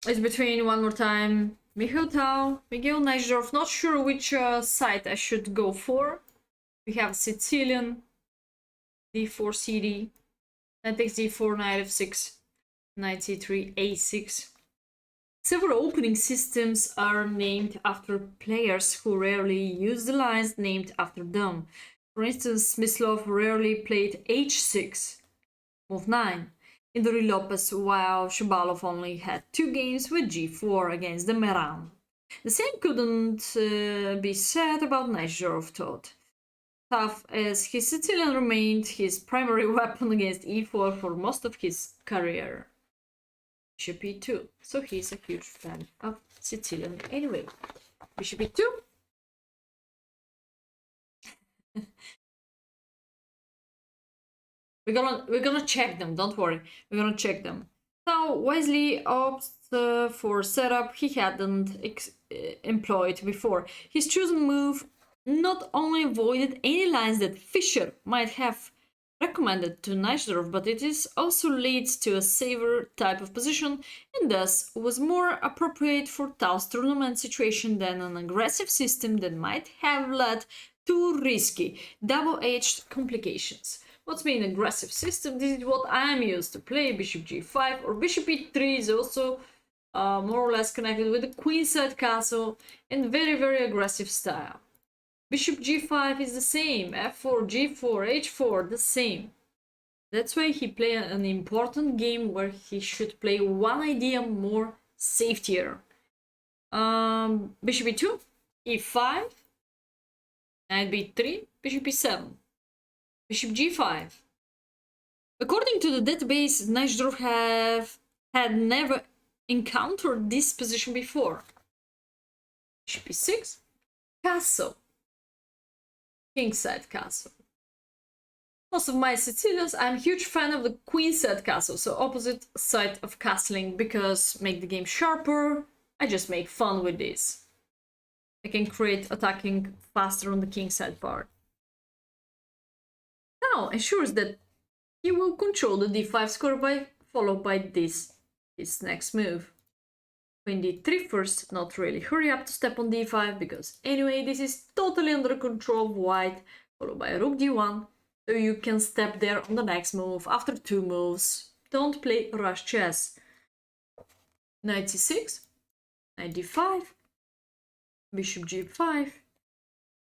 It's between, one more time, Mikhail TAL, Miguel Najdorf. Not sure which site I should go for. We have Sicilian, d4 cd, knight takes d4, knight f6, knight c3, a6. Several opening systems are named after players who rarely use the lines named after them. For instance, Smyslov rarely played h6, move 9, in the Lopez, while Shabalov only had 2 games with g4 against the Meran. The same couldn't be said about Najdorf, thought. Tough as his Sicilian remained his primary weapon against e4 for most of his career. Bishop e2, so he's a huge fan of Sicilian anyway. Bishop e2. We're gonna check them, don't worry. We're gonna check them. Now, wisely opts for setup he hadn't employed before. His chosen move not only avoided any lines that Fischer might have recommended to Najdorf, but it is also leads to a safer type of position and thus was more appropriate for Tal's tournament situation than an aggressive system that might have led to risky, double-edged complications. What's mean aggressive system? This is what I'm used to play. Bishop g5 or bishop e3 is also more or less connected with the queenside castle and very aggressive style. Bishop g5 is the same, f4, g4, h4, the same. That's why he played an important game where he should play one idea more safetier. Bishop e2, e5, knight b3, bishop e7, bishop g5. According to the database, Najdorf had never encountered this position before. Bishop e6, castle. Kingside castle. Most of my Sicilians, I'm a huge fan of the queenside castle, so opposite side of castling, because make the game sharper. I just make fun with this. I can create attacking faster on the kingside part. Now ensures that he will control the d5 square followed by this his next move. Queen d3 first, not really hurry up to step on d5, because anyway this is totally under control of white, followed by rook d1, so you can step there on the next move after 2 moves. Don't play rush chess. Knight c6, knight d5, bishop g5.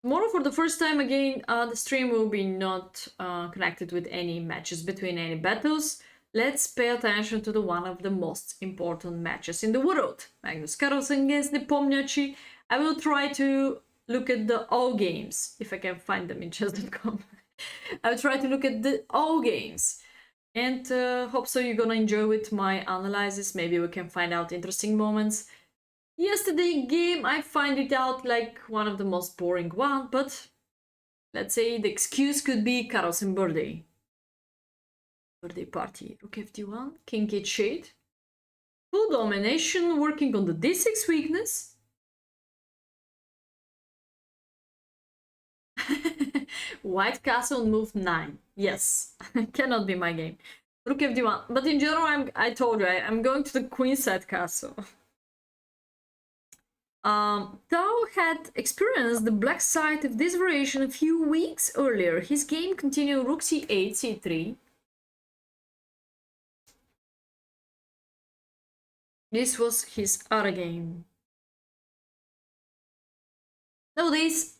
Tomorrow for the first time again, the stream will be not connected with any matches between any battles. Let's pay attention to one of the most important matches in the world. Magnus Carlsen against Nepomniachtchi. I will try to look at the all games, if I can find them in chess.com. I will try to look at the all games. And hope so you're gonna enjoy with my analysis. Maybe we can find out interesting moments. Yesterday game, I find it out like one of the most boring one, but let's say the excuse could be Carlsen birthday. Birthday party. Rook fd1, king h8. Full domination, working on the d6 weakness. White castle on move 9. Yes, cannot be my game. Rook fd1. But in general, I told you, I'm going to the queenside castle. Tao had experienced the black side of this variation a few weeks earlier. His game continued rook c8, c3. This was his other game. Nowadays,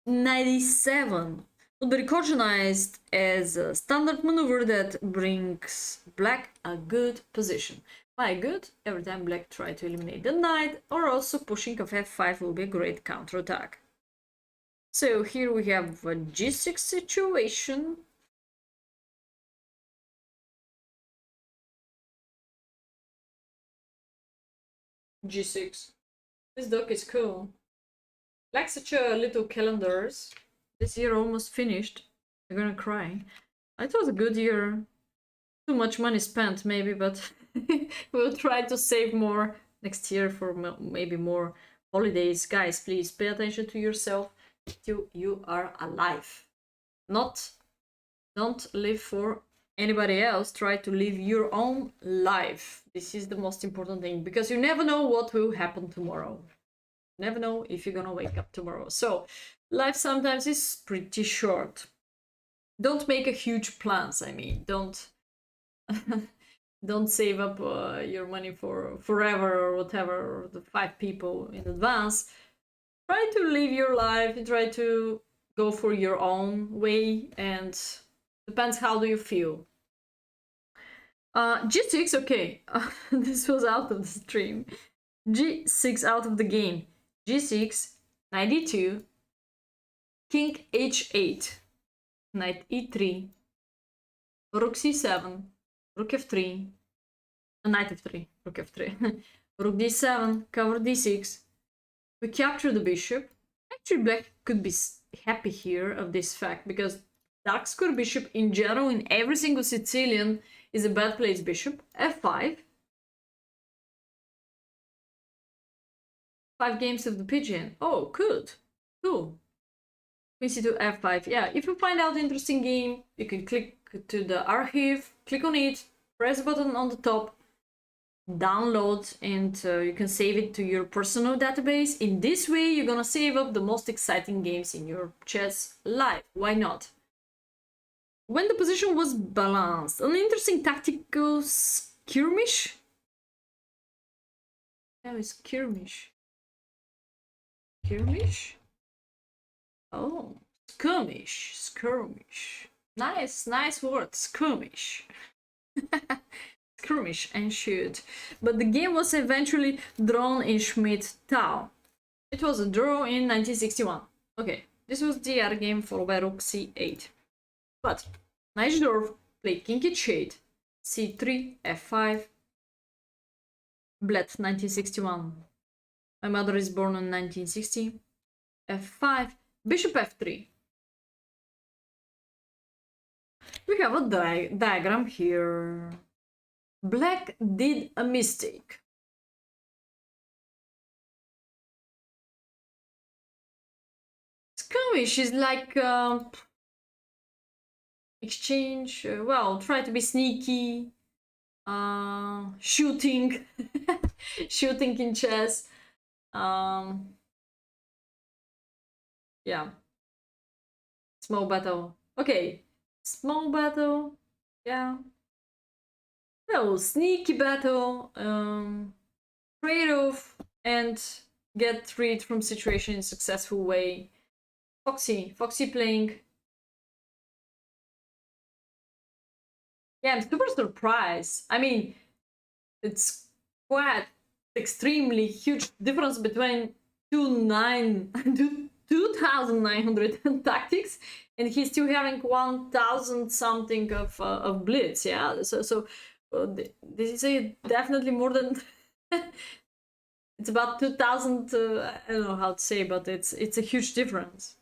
97 would be recognized as a standard maneuver that brings black a good position. By good, every time black try to eliminate the knight, or also pushing of f5 will be a great counterattack. So here we have a g6 situation. G6. This dock is cool. Like such a little calendars. This year almost finished. I'm gonna cry. It was a good year. Too much money spent maybe, but we'll try to save more next year for maybe more holidays. Guys, please pay attention to yourself till you are alive. Don't live for anybody else, try to live your own life. This is the most important thing, because you never know what will happen tomorrow. Never know if you're gonna wake up tomorrow. So life sometimes is pretty short. Don't make a huge plans. I mean, don't don't save up your money for forever or whatever, or the 5 people in advance. Try to live your life and try to go for your own way, and depends how do you feel. G6, okay. This was out of the stream. G6 out of the game. G6, knight e2, king h8, knight e3, rook c7, rook f3, knight f3, rook f3, rook d7, cover d6. We capture the bishop. Actually, black could be happy here of this fact, because dark square bishop in general in every single Sicilian is a bad place bishop. f5. 5 games of the pigeon. Oh, good. Cool. Queen c2, f5. Yeah, if you find out interesting game, you can click to the archive, click on it, press the button on the top, download, and you can save it to your personal database. In this way, you're gonna save up the most exciting games in your chess life. Why not? When the position was balanced, an interesting tactical skirmish. Yeah, it's skirmish. Skirmish? Oh, skirmish. Skirmish. Nice word, skirmish. Skirmish and shoot. But the game was eventually drawn in Schmidt TAL. It was a draw in 1961. Okay, this was the other game, followed by rook c8. But Neichdorf played king h8, c3, f5. Bled 1961. My mother is born in 1960. f5, bishop f3. We have a diagram here. Black did a mistake. Skirmish is like exchange, well, try to be sneaky, shooting, shooting in chess. Yeah, small battle. Okay, small battle. Yeah. Well, sneaky battle, trade-off, and get rid from situation in a successful way. Foxy playing. Yeah, I'm super surprised. I mean, it's quite extremely huge difference between 2,900 tactics, and he's still having 1,000 something of blitz. Yeah, so this is definitely more than it's about 2,000. I don't know how to say, but it's a huge difference.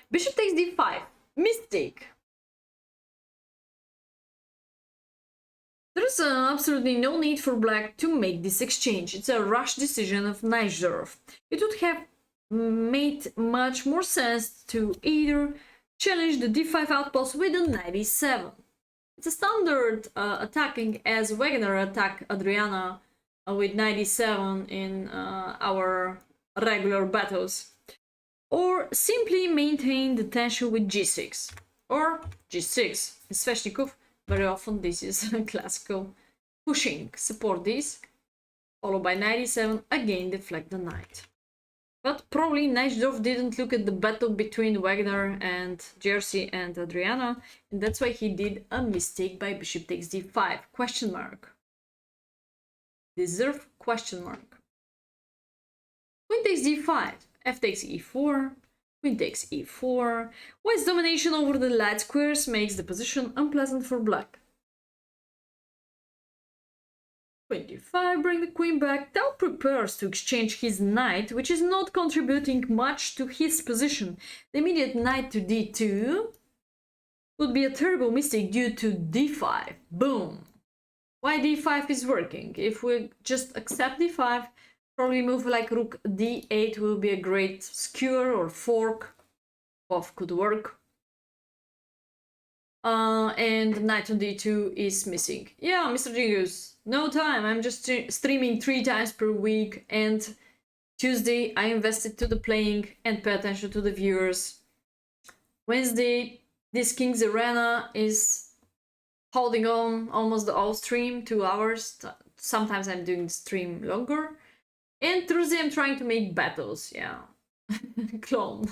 Bishop takes d5. Mistake. There's absolutely no need for black to make this exchange. It's a rash decision of Neichdorf. It would have made much more sense to either challenge the d5 outpost with a knight e7. It's a standard attacking as Wegener attacked Adriana with knight e7 in our regular battles. Or simply maintain the tension with g6 or g6, Sveshnikov. Very often this is classical pushing. Support this, followed by knight e7, again deflect the knight. But probably Neichdorf didn't look at the battle between Wagner and Jersey and Adriana, and that's why he did a mistake by bishop takes d5, question mark. Deserve, question mark. Queen takes d5, f takes e4, queen takes e4. White's domination over the light squares makes the position unpleasant for black. Queen d5, bring the queen back. Tal prepares to exchange his knight, which is not contributing much to his position. The immediate knight to d2 would be a terrible mistake due to d5. Boom! Why d5 is working? If we just accept d5, probably move like rook d8 will be a great skewer or fork. Both could work. And knight on d2 is missing. Yeah, Mr. Jingus, no time. I'm just streaming 3 times per week, and Tuesday I invested to the playing and pay attention to the viewers. Wednesday, this King's Arena is holding on almost the whole stream, 2 hours. Sometimes I'm doing the stream longer. And Thursday I'm trying to make battles, yeah. Clone.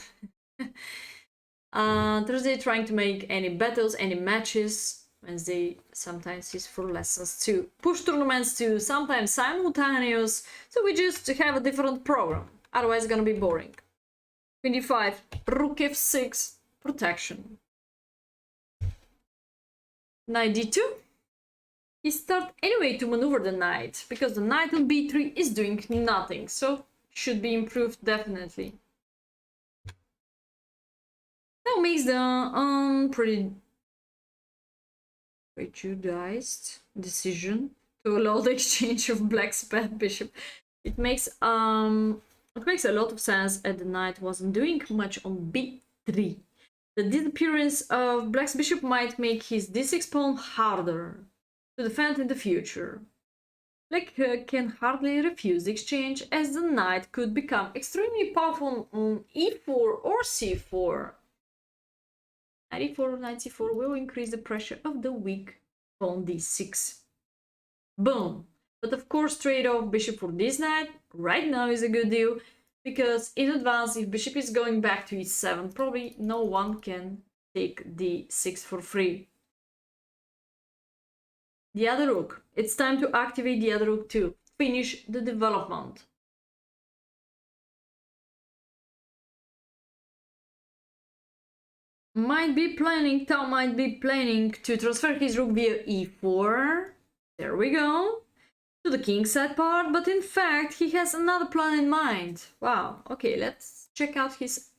Thursday trying to make any battles, any matches. Wednesday sometimes is for lessons too. Push tournaments too, sometimes simultaneous. So we just have a different program. Otherwise it's gonna be boring. 25, rook f6, protection. Knight d2. He starts anyway to maneuver the knight, because the knight on b3 is doing nothing, so should be improved definitely. Now makes the pretty prejudiced decision to allow the exchange of black's pet bishop. It makes a lot of sense, as the knight wasn't doing much on b3. The disappearance of black's bishop might make his d6 pawn harder to defend in the future. Black can hardly refuse the exchange, as the knight could become extremely powerful on e4 or c4. Knight e4, knight c4 will increase the pressure of the weak pawn d6. Boom! But of course, trade-off bishop for this knight right now is a good deal, because in advance, if bishop is going back to e7, probably no one can take d6 for free. The other rook. It's time to activate the other rook to finish the development. TAL might be planning to transfer his rook via e4. There we go. To the kingside part, but in fact he has another plan in mind. Wow, okay, let's check out his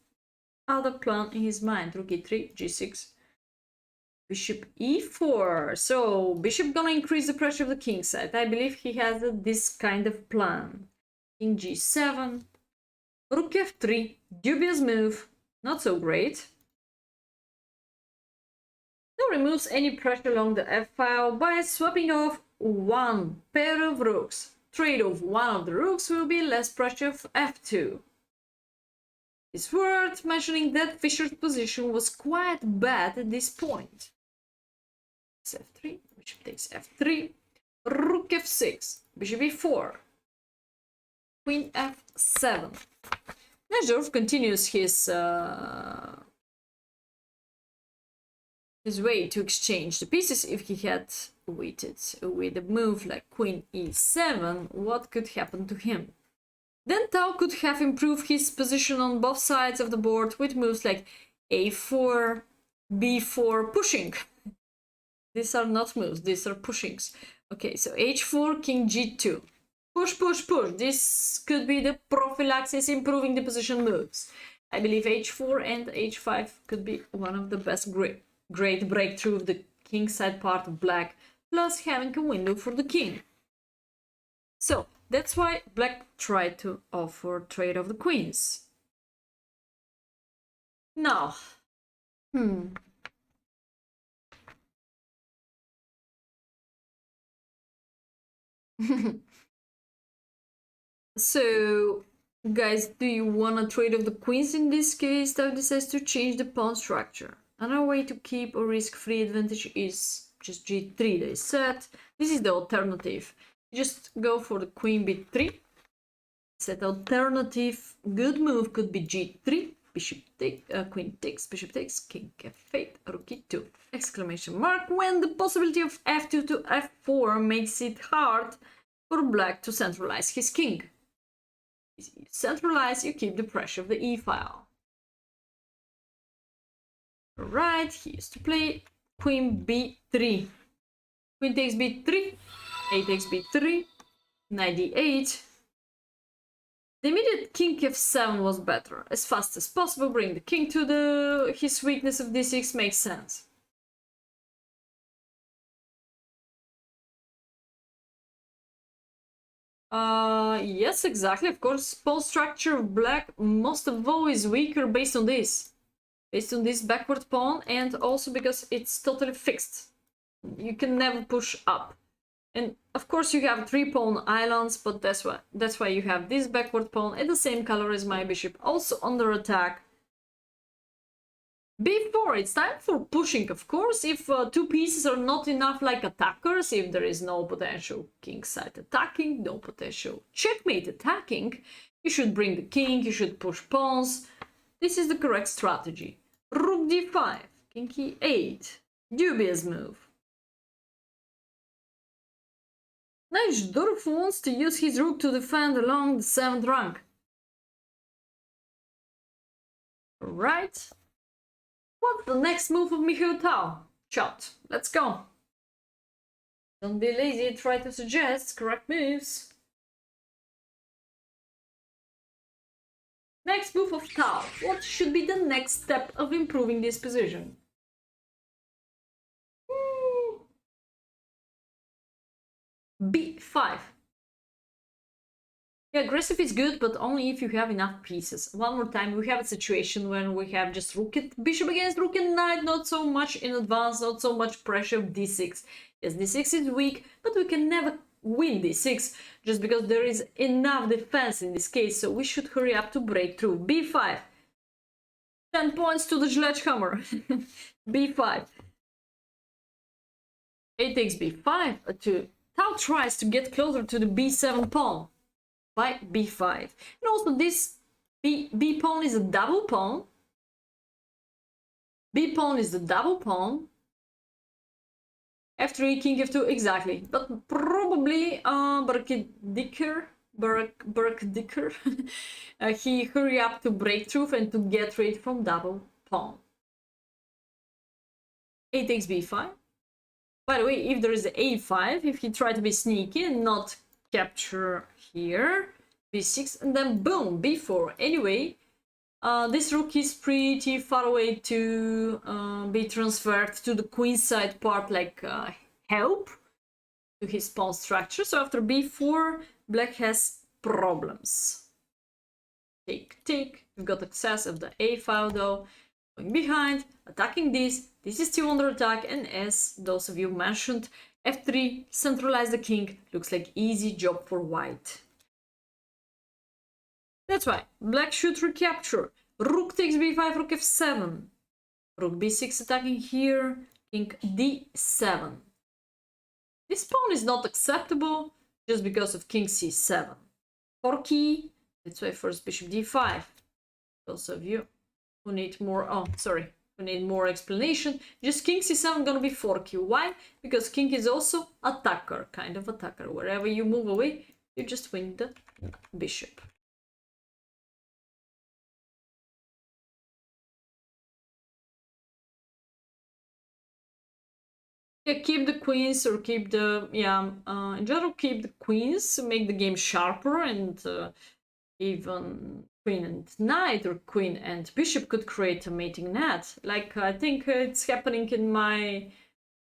other plan in his mind. Rook e3, g6, bishop e4. So bishop gonna increase the pressure of the kingside. I believe he has this kind of plan. King g7, rook f3, dubious move, not so great. Now removes any pressure along the f-file by swapping off one pair of rooks. Trade off one of the rooks will be less pressure of f2. It's worth mentioning that Fischer's position was quite bad at this point. f3, bishop takes f3, rook f6, bishop e4, queen f7. Nezhov continues his way to exchange the pieces. If he had waited with a move like queen e7, what could happen to him? Then Tal could have improved his position on both sides of the board with moves like a4, b4, pushing. These are not moves, these are pushings. Okay, so h4, king g2. Push, push, push. This could be the prophylaxis improving the position moves. I believe h4 and h5 could be one of the best great breakthrough of the kingside part of black, plus having a window for the king. So that's why black tried to offer trade of the queens. Now, so guys, do you want to trade of the queens in this case? Tal decides to change the pawn structure. Another way to keep a risk-free advantage is just g3, they said. This is the alternative. Just go for the queen b3. Said alternative good move could be g3, bishop take, queen takes, bishop takes, king f8, rook e2, exclamation mark, when the possibility of f2 to f4 makes it hard for black to centralize his king. If you centralize, you keep the pressure of the e-file. Alright, he used to play queen b3. Queen takes b3, a takes b3, knight d8. The immediate king f7 was better. As fast as possible, bring the king to his weakness of d6 makes sense. Yes, exactly. Of course, pawn structure of black most of all is weaker based on this. based on this backward pawn, and also because it's totally fixed. You can never push up. And of course you have 3 pawn islands, but that's why you have this backward pawn at the same color as my bishop, also under attack. b4, it's time for pushing, of course. If 2 pieces are not enough like attackers, if there is no potential kingside attacking, no potential checkmate attacking, you should bring the king, you should push pawns. This is the correct strategy. Rook d5, king e8, dubious move. Najdorf wants to use his rook to defend along the 7th rank. Right. What's the next move of Mikhail TAL? Shot. Let's go. Don't be lazy, try to suggest correct moves. Next move of TAL. What should be the next step of improving this position? b5. Yeah, aggressive is good, but only if you have enough pieces. One more time, we have a situation when we have just rook and bishop against rook and knight, not so much in advance, not so much pressure of d6. Yes, d6 is weak, but we can never win d6 just because there is enough defense in this case, so we should hurry up to break through. b5. 10 points to the sledgehammer. b5. A takes b5. TAL tries to get closer to the b7 pawn by b5. And also this b pawn is a double pawn. B pawn is the double pawn. f3, king f2, exactly. But probably Burke-Dicker, he hurry up to break through and to get rid from double pawn. A takes b5. By the way, if there is a5, if he try to be sneaky and not capture here, b6, and then boom, b4. Anyway, this rook is pretty far away to be transferred to the queenside part, like help to his pawn structure. So after b4, black has problems. Take, take. We've got access of the a file though. Going behind, attacking this. This is still under attack, and as those of you mentioned, f3, centralize the king. Looks like easy job for white. That's why black should recapture. Rook takes b5, rook f7. Rook b6 attacking here, king d7. This pawn is not acceptable just because of king c7. Forky, that's why first bishop d5. Those of you who need more, who need more explanation, just king c7 gonna be forky. Why? Because king is also attacker, kind of attacker. Wherever you move away, you just win the bishop. Yeah, keep the queens or keep the, in general keep the queens to make the game sharper, and even queen and knight or queen and bishop could create a mating net. Like I think it's happening in my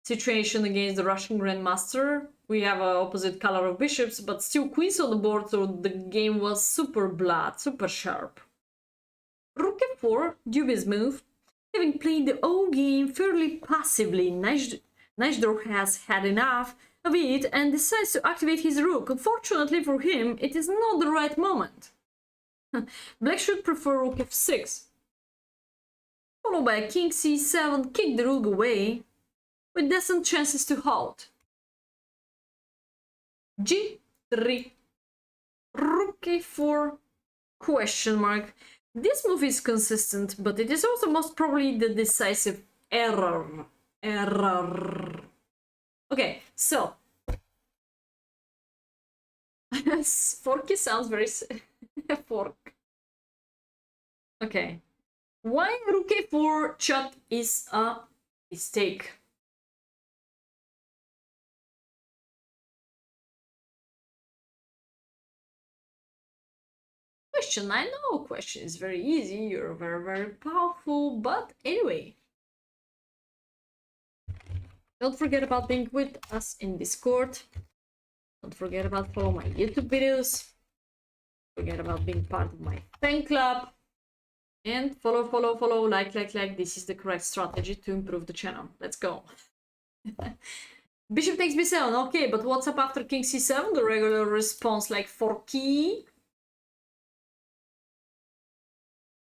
situation against the Russian Grandmaster. We have an opposite color of bishops, but still queens on the board, so the game was super blood, super sharp. Rook f4, dubious move. Having played the whole game fairly passively, Najdorf has had enough of it and decides to activate his rook. Unfortunately for him, it is not the right moment. Black should prefer rook f6, followed by king c7, kick the rook away, with decent chances to hold. g3, rook a4, question mark. This move is consistent, but it is also most probably the decisive error. Okay, so forky sounds very fork. Okay, why rook a4 shot is a mistake? Question, I know question is very easy, you're very, very powerful, but anyway. Don't forget about being with us in Discord. Don't forget about following my YouTube videos. Don't forget about being part of my fan club. And follow, follow, follow, like. This is the correct strategy to improve the channel. Let's go. Bishop takes b7, okay, but what's up after king c7? The regular response, like for key.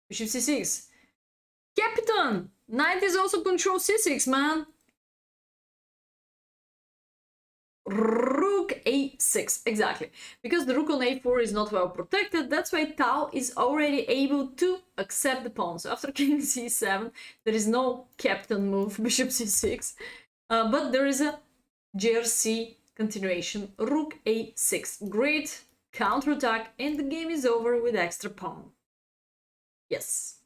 Bishop c6. Captain! Knight is also control c6, man. Rook a6, exactly. Because the rook on a4 is not well protected, that's why Tal is already able to accept the pawn. So after king c7, there is no captain move, bishop c6, but there is a JRC continuation, rook a6. Great counterattack, and the game is over with extra pawn. Yes.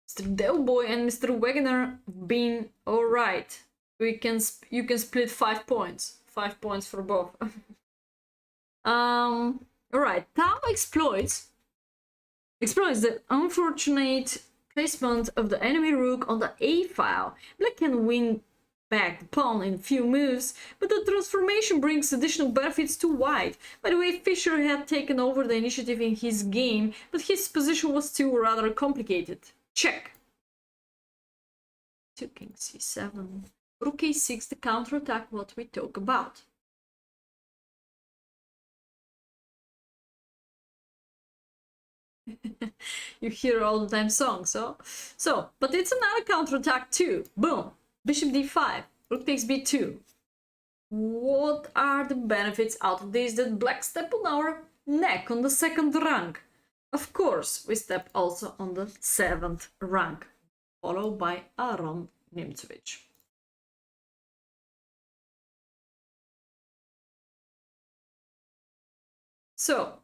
Mr. Delboy and Mr. Wegener being alright. You can split 5 points. 5 points for both. Alright, Tal exploits the unfortunate placement of the enemy rook on the a file. Black can win back the pawn in a few moves, but the transformation brings additional benefits to white. By the way, Fischer had taken over the initiative in his game, but his position was still rather complicated. Check. To king c7. Rook a6, the counterattack, what we talk about. You hear all the time songs, huh? So, but it's another counterattack too. Boom! Bishop d5, rook takes b2. What are the benefits out of this? That black step on our neck on the 2nd rank. Of course, we step also on the 7th rank, followed by Aaron Nimzovich. So,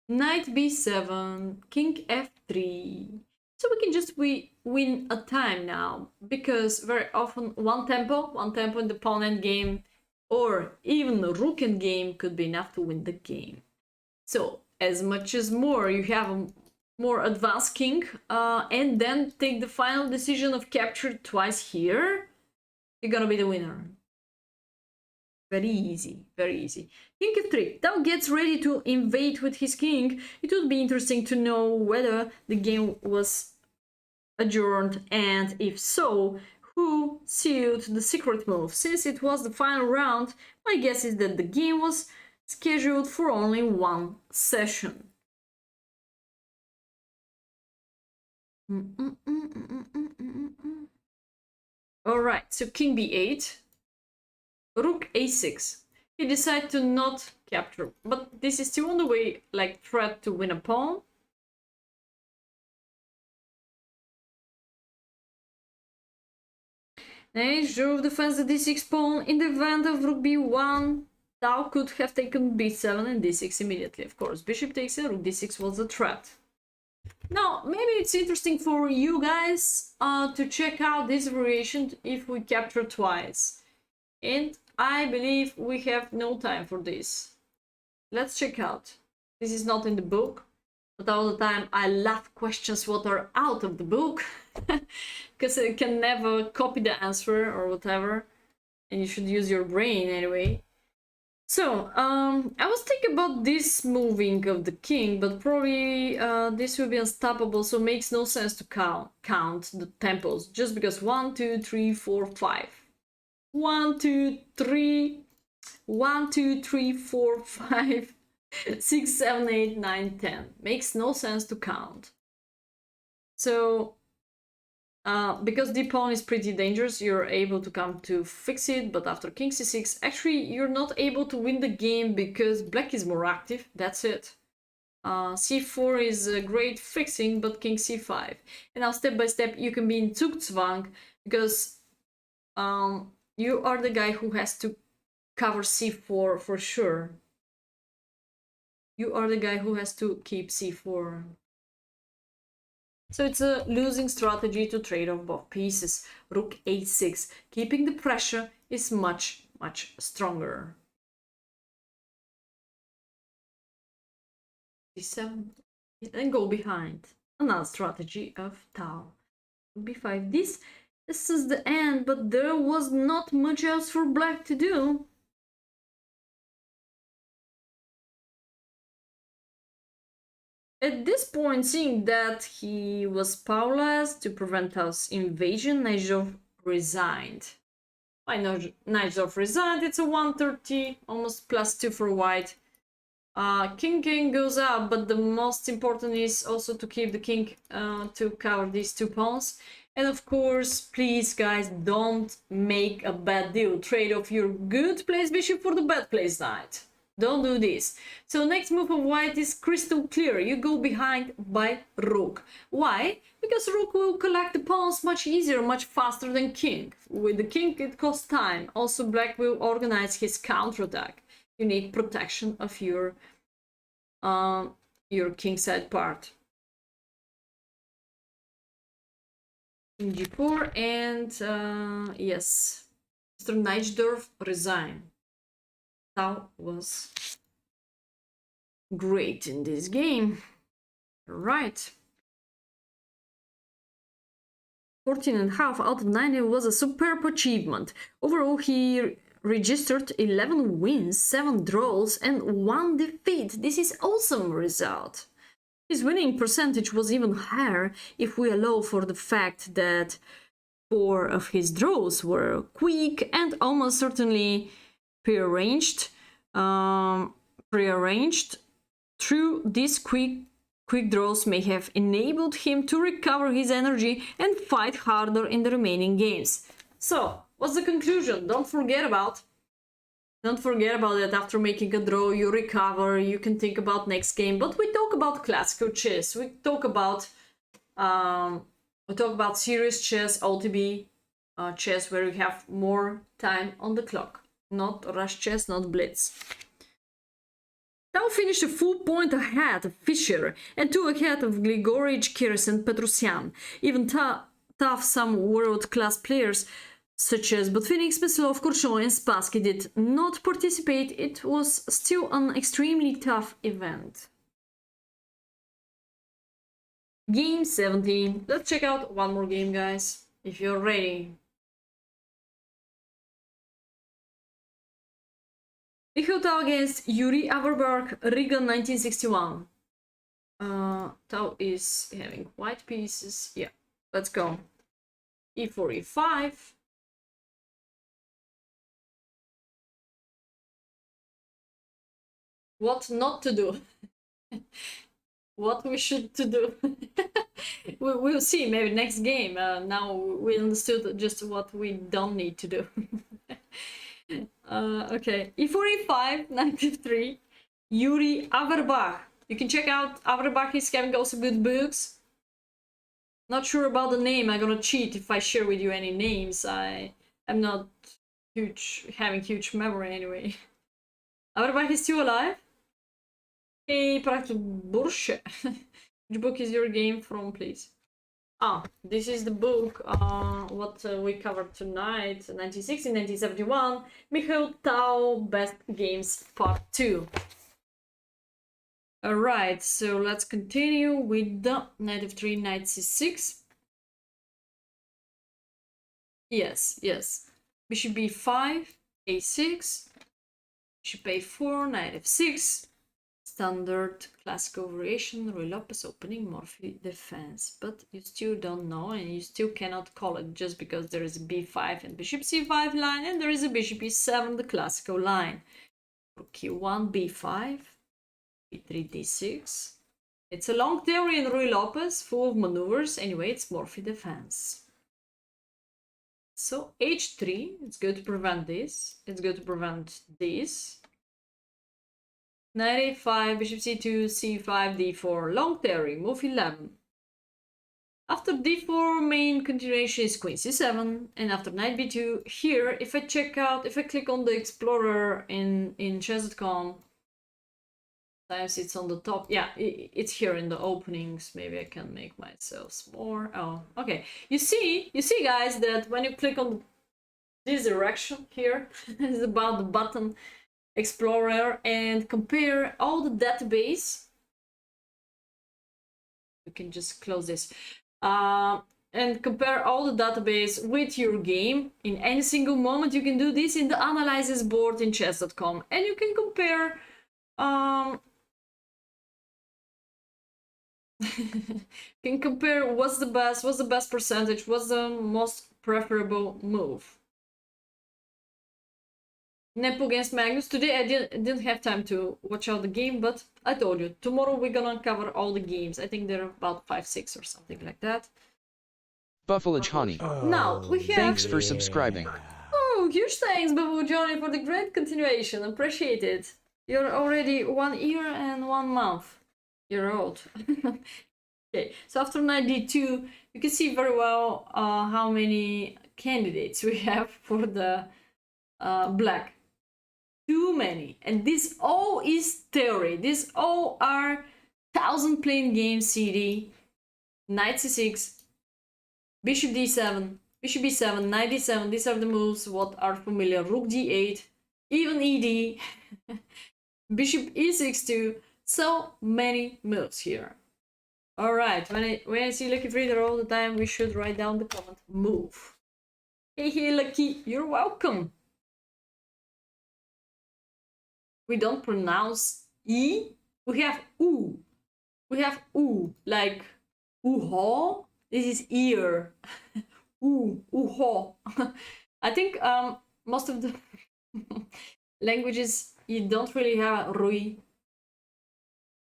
knight b7, king f3. So we can just win a time now, because very often one tempo in the pawn endgame, or even the rook endgame could be enough to win the game. So as much as more you have a more advanced king, and then take the final decision of capture twice here, you're gonna be the winner. Very easy, very easy. King f3. Tal gets ready to invade with his king. It would be interesting to know whether the game was adjourned, and if so, who sealed the secret move. Since it was the final round, my guess is that the game was scheduled for only one session. Alright, so king b8. Rook a6. He decided to not capture, but this is still on the way, like threat to win a pawn. Next, Jove defends the d6 pawn. In the event of rook b1, Tal could have taken b7 and d6 immediately, of course. Bishop takes and rook d6 was a threat. Now, maybe it's interesting for you guys to check out this variation if we capture twice. And I believe we have no time for this. Let's check out. This is not in the book, but all the time I love questions what are out of the book, because you can never copy the answer or whatever, and you should use your brain anyway. So, I was thinking about this moving of the king, but probably this will be unstoppable, so it makes no sense to count the tempos, just because 1, 2, 3, 4, 5. 1, 2, 3, 1, 2, 3, 4, 5, 6, 7, 8, 9, 10. Makes no sense to count. So, because the pawn is pretty dangerous, you're able to come to fix it, but after king c6, actually you're not able to win the game because black is more active, that's it. c4 is a great fixing, but king c5. And now step by step you can be in Zugzwang, because you are the guy who has to cover c4 for sure. You are the guy who has to keep c4. So it's a losing strategy to trade off both pieces. Rook a6. Keeping the pressure is much, much stronger. c7. And go behind. Another strategy of Tal. b5. This is the end, but there was not much else for black to do. At this point, seeing that he was powerless to prevent us invasion, Najdorf resigned. Why Najdorf resigned? It's a 130, almost +2 for white. King goes up, but the most important is also to keep the king to cover these 2 pawns. And of course, please guys, don't make a bad deal. Trade off your good placed bishop for the bad placed knight. Don't do this. So next move of white is crystal clear. You go behind by rook. Why? Because rook will collect the pawns much easier, much faster than king. With the king it costs time. Also black will organize his counterattack. You need protection of your kingside part. King g4 and yes, Mr. Najdorf resigned. Tal was great in this game. Right. 14.5 out of 90 was a superb achievement. Overall, he registered 11 wins, 7 draws, and 1 defeat. This is awesome result. His winning percentage was even higher if we allow for the fact that 4 of his draws were quick and almost certainly prearranged. Through these quick draws may have enabled him to recover his energy and fight harder in the remaining games. So, what's the conclusion? Don't forget about it. After making a draw, you recover, you can think about next game. But we talk about classical chess. We talk about serious chess, OTB chess, where you have more time on the clock. Not rush chess, not blitz. Tal finished a full point ahead of Fischer and 2 ahead of Grigorich, Kirs and Petrosyan. Even tough some world-class players such as Botvinnik, Smyslov, Kurchon and Spassky did not participate. It was still an extremely tough event. Game 17. Let's check out one more game, guys, if you're ready. Mikhail TAL against Yuri Averberg, Riga 1961. Tal is having white pieces. Yeah, let's go. E4, E5. What not to do. What we should to do. We'll see, maybe next game. Now we understood just what we don't need to do. Okay, E4, E5, knight F3, Yuri Averbach. You can check out Averbach, he's having also good books. Not sure about the name, I'm gonna cheat if I share with you any names. I'm not having huge memory anyway. Averbach is still alive? Hey, Practice Bursche. Which book is your game from, please? This is the book, what we covered tonight, 1960, 1971, Mikhail TAL Best Games Part 2. Alright, so let's continue with the knight f3, knight c6. Yes. Bishop b5, a6, bishop a4, knight f6. Standard classical variation, Ruy Lopez opening, Morphy defense. But you still don't know and you still cannot call it just because there is a b5 and bishop c5 line and there is a bishop e7, the classical line. Rook q1, b5, b3, d6. It's a long theory in Ruy Lopez, full of maneuvers. Anyway, it's Morphy defense. So h3, it's good to prevent this. It's good to prevent this. Knight a5, bishop c2, c5, d4, long theory, move 11. After d4, main continuation is queen c7, and after knight b2, here, if I click on the Explorer in chess.com, sometimes it's on the top, yeah, it's here in the openings, maybe I can make myself smaller. Oh, okay. You see guys, that when you click on this direction here, it's about the button Explorer and compare all the database. You can just close this and compare all the database with your game in any single moment. You can do this in the analysis board in chess.com and you can compare Can compare what's the best percentage, what's the most preferable move. Nepo against Magnus. Today I didn't have time to watch out the game, but I told you, tomorrow we're gonna cover all the games. I think there are about 5, 6 or something like that. Buffalo Honey. Now we have... Thanks for subscribing. Oh, huge thanks, Buffalo Johnny, for the great continuation. Appreciate it. You're already 1 year and 1 month. You're old. Okay, so after knight d2, you can see very well how many candidates we have for the black. Too many. And this all is theory. These all are 1000 playing games CD. Knight c6, bishop d7, bishop b7, knight d7. These are the moves what are familiar. Rook d8, even ed, bishop e6 too. So many moves here. Alright, when I see Lucky Reader all the time, we should write down the comment move. Hey, Lucky, you're welcome. We don't pronounce E, we have U. We have U, like uho. This is ear. Uho. I think most of the languages, you don't really have Rui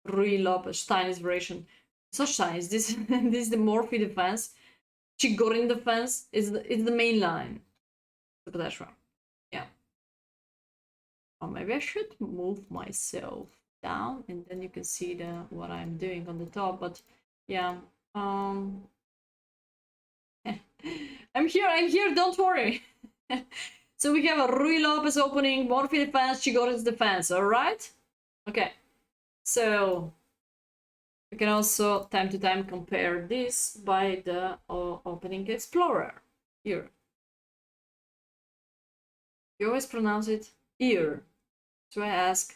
Lopez, Stein's version. Such Stein, this is the Morphy defense. Chigorin defense is the main line. Etc. Yeah. Or maybe I should move myself down and then you can see what I'm doing on the top, but yeah. I'm here, don't worry. So we have a Rui Lopez opening, Morphy defense, Chigorin's defense, alright? Okay. So we can also time to time compare this by the opening explorer here. You always pronounce it ear. So I ask,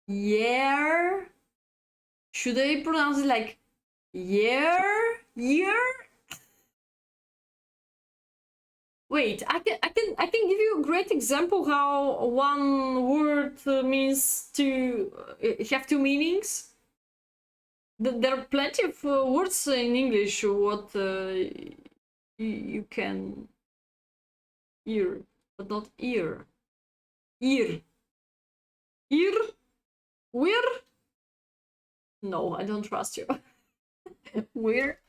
yeah? Should I pronounce it like year? Wait, I can give you a great example how one word means to have 2 meanings. There are plenty of words in English what you can hear, but not ear. Ear. Weir? No, I don't trust you. Weir?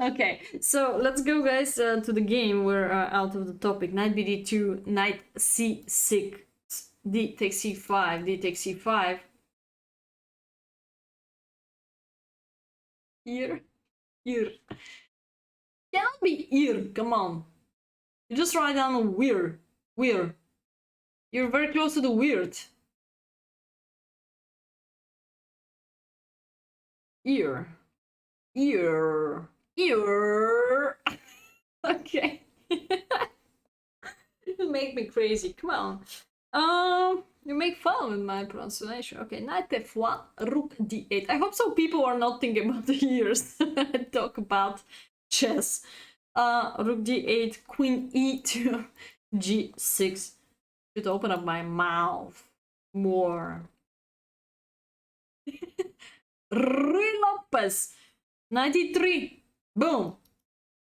Okay, so let's go, guys, to the game. We're out of the topic. Knight bd2, knight c6, d takes c5, d takes c5. Ear. Cannot be ear, come on. You just write down weird. You're very close to the weird. Ear. Okay. You make me crazy, come on. You make fun with my pronunciation. Okay, knight f1, rook d8. I hope so people are not thinking about the ears. I talk about chess. Rook d8, queen e2, g6. Should open up my mouth more. Rui Lopez, 93. Boom.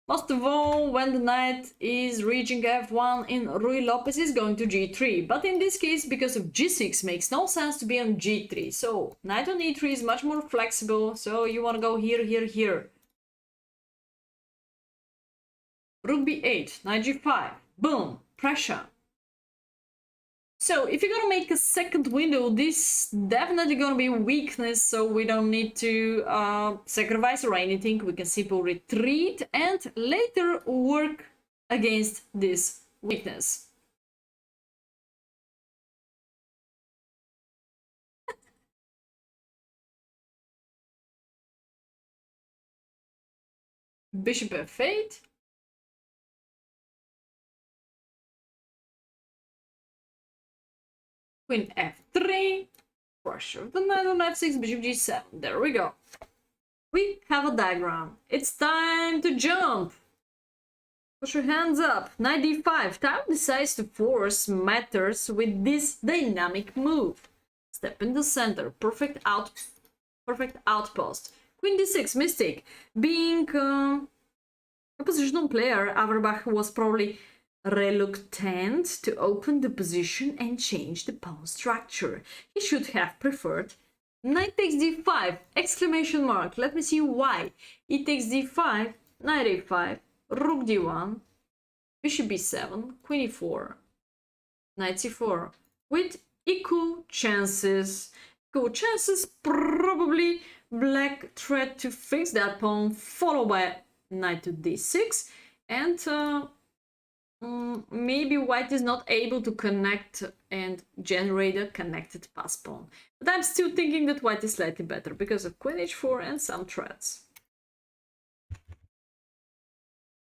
Most of all, when the knight is reaching f1 in Rui Lopez is going to g3. But in this case, because of g6, makes no sense to be on g3. So knight on e3 is much more flexible. So you want to go here. Rook b8, knight g5. Boom. Pressure. So if you're gonna make a second window, this definitely gonna be weakness, so we don't need to sacrifice or anything. We can simply retreat and later work against this weakness. Bishop f8. Queen f3, pressure of the knight on f6, bishop g7. There we go. We have a diagram. It's time to jump. Put your hands up. Knight d5. Time decides to force matters with this dynamic move. Step in the center. Perfect outpost. Queen d6, mistake. Being a positional player, Averbach was probably reluctant to open the position and change the pawn structure. He should have preferred knight takes d5, exclamation mark. Let me see why. He takes d5, knight a5, rook d1, bishop b7, queen e4, knight c4, with equal chances. Equal chances, probably black tried to fix that pawn, followed by knight to d6, and maybe white is not able to connect and generate a connected pass pawn. But I'm still thinking that white is slightly better because of queen h4 and some threats.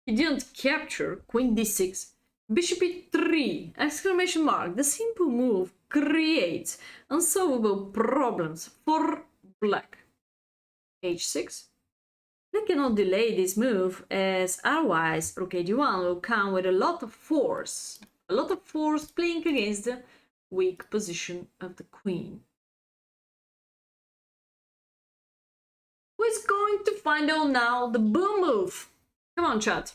He didn't capture queen d6, bishop e3, exclamation mark. The simple move creates unsolvable problems for black. h6. They cannot delay this move, as otherwise rook d1 will come with a lot of force. A lot of force playing against the weak position of the queen. Who is going to find out now the boom move? Come on, chat.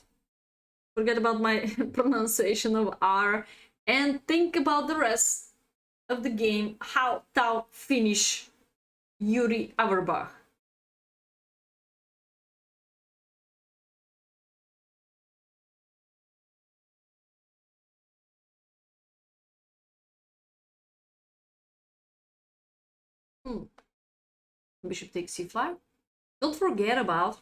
Forget about my pronunciation of R and think about the rest of the game, how Tal finish Yuri Averbach. Bishop takes c5. Don't forget about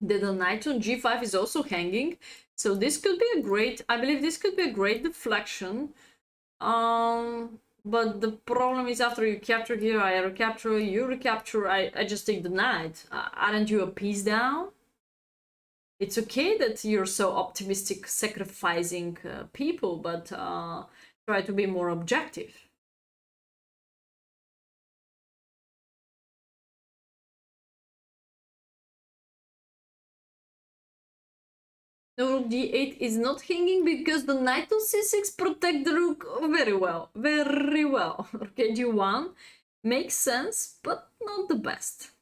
that the knight on g5 is also hanging, so this could be a great, I believe this could be a great deflection. But the problem is after you capture here, I recapture, you recapture, I just take the knight. Aren't you a piece down? It's okay that you're so optimistic, sacrificing people, but try to be more objective. No, rook d8 is not hanging because the knight on c6 protect the rook very well. Very well. Rook d1 makes sense, but not the best.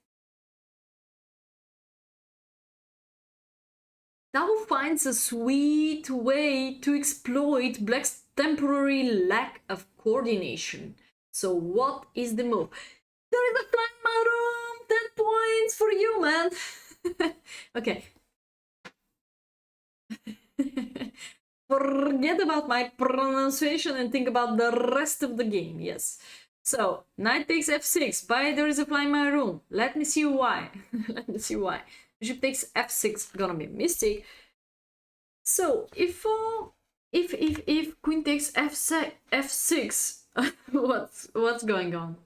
Tao finds a sweet way to exploit black's temporary lack of coordination. So what is the move? There is a flying maroon! 10 points for you, man! Okay. Forget about my pronunciation and think about the rest of the game, yes. So, knight takes f6, but there is a flying maroon. Let me see why. Let me see why. Bishop takes f6, gonna be a mistake. So, if queen takes f6, what's going on?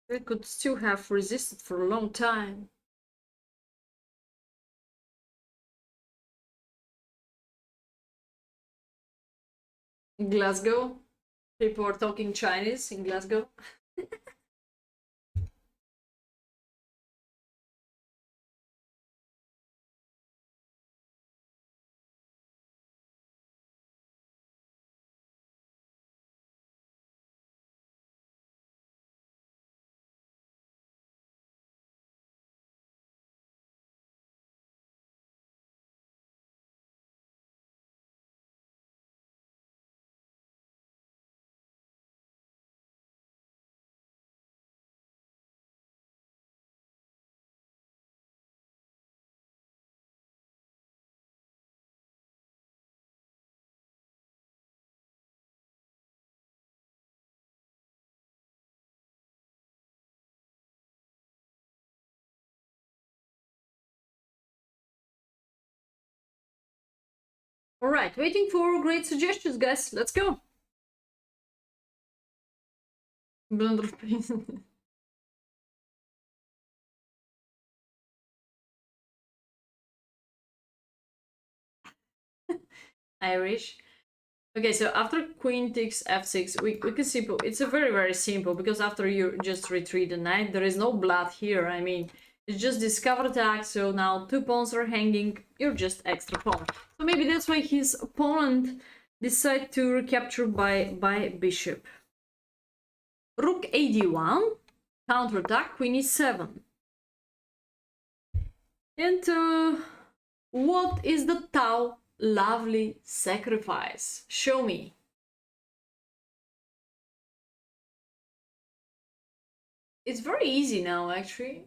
They could still have resisted for a long time. In Glasgow, people are talking Chinese in Glasgow. All right, waiting for great suggestions, guys. Let's go. Blunder Irish. Okay, so after queen takes f6, we can simple. It's a very simple, because after you just retreat the knight, there is no blood here. I mean, it's just discover attack, so now 2 pawns are hanging, you're just extra pawn. So maybe that's why his opponent decided to recapture by bishop. Rook ad1, counterattack, queen e7. And what is the Tau lovely sacrifice? Show me. It's very easy now, actually.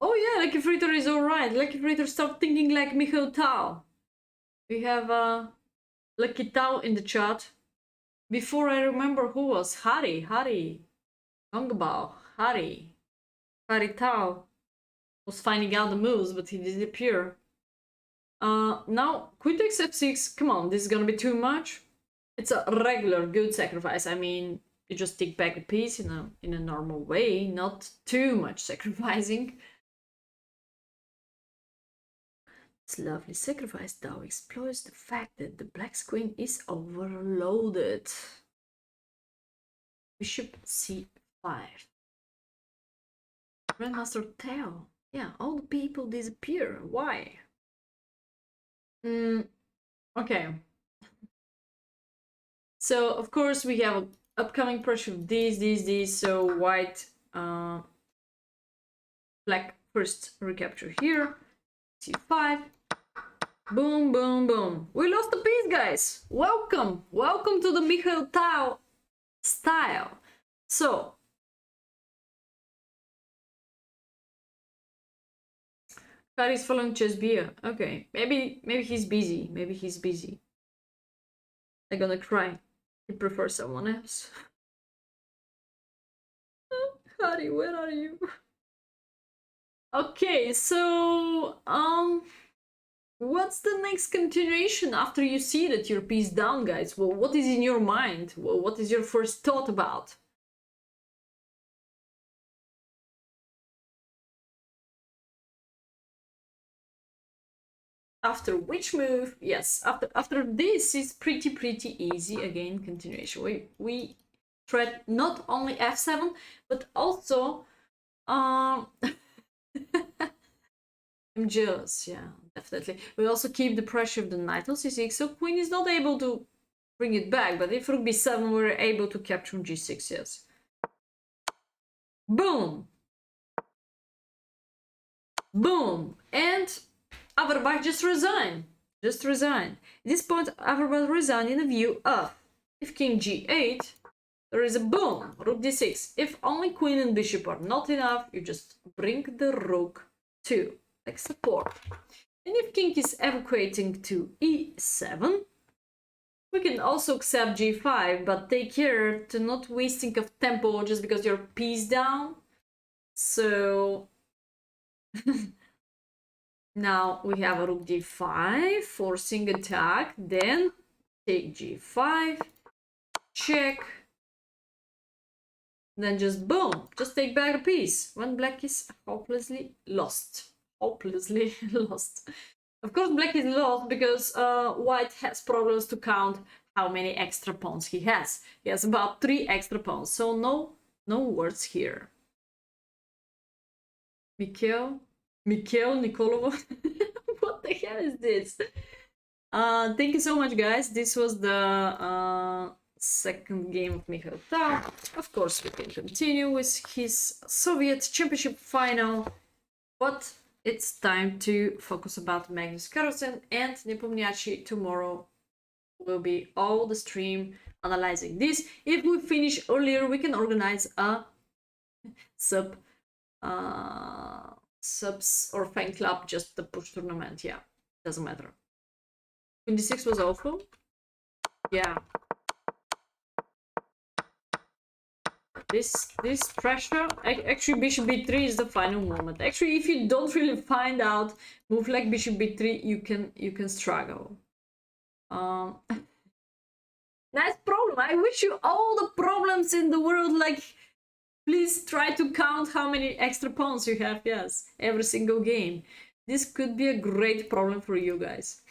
Oh yeah, Lucky Fritter is alright. Lucky Fritter, start thinking like Mikhail TAL. We have Lucky TAL in the chat. Before I remember who was Hari Gongbao, Hari TAL was finding out the moves, but he disappeared. Now queen takes f6. Come on, this is gonna be too much. It's a regular good sacrifice. I mean, you just take back a piece in a normal way, not too much sacrificing. This lovely sacrifice though exploits the fact that the black queen is overloaded. Bishop c5. Grandmaster TAL. Yeah, all the people disappear. Why? Okay. So of course we have an upcoming pressure of these. So white, black first recapture here. c5. Boom, boom, boom. We lost the piece, guys. Welcome to the Mikhail TAL style. So Kari's following chess beer. Okay, maybe he's busy. I'm gonna cry. He prefers someone else. Kari, where are you? Okay, so what's the next continuation after you see that your piece down, guys? Well, what is in your mind? Well, what is your first thought about? After which move? Yes, after this is pretty easy. Again, continuation. We thread not only f7, but also I'm jealous, yeah, definitely. We also keep the pressure of the knight on c6, so queen is not able to bring it back, but if rook b7, we're able to capture on g6, yes. Boom! Boom! And Averbach just resigned. At this point, Averbach resigned in the view of, if king g8, there is a boom, rook d6. If only queen and bishop are not enough, you just bring the rook to like support. And if king is evacuating to e7, we can also accept g5, but take care to not wasting of tempo just because your piece down. So now we have a rook d5, forcing attack, then take g5, check, then just boom, just take back a piece when black is hopelessly lost. Of course, black is lost because white has problems to count how many extra pawns he has. He has about 3 extra pawns, so no words here. Mikhail Nikolova. What the hell is this? Thank you so much, guys. This was the second game of Mikhail TAL. Of course, we can continue with his Soviet Championship final, but it's time to focus about Magnus Carlsen and Nepomniachtchi. Tomorrow will be all the stream analyzing this. If we finish earlier, we can organize a subs or fan club, just the push tournament. Yeah, doesn't matter. 26 was awful. Yeah. This pressure, actually bishop b3 is the final moment. Actually, if you don't really find out move like bishop b3, you can struggle. Nice problem. I wish you all the problems in the world. Like, please try to count how many extra pawns you have. Yes, every single game. This could be a great problem for you guys.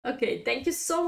Okay, thank you so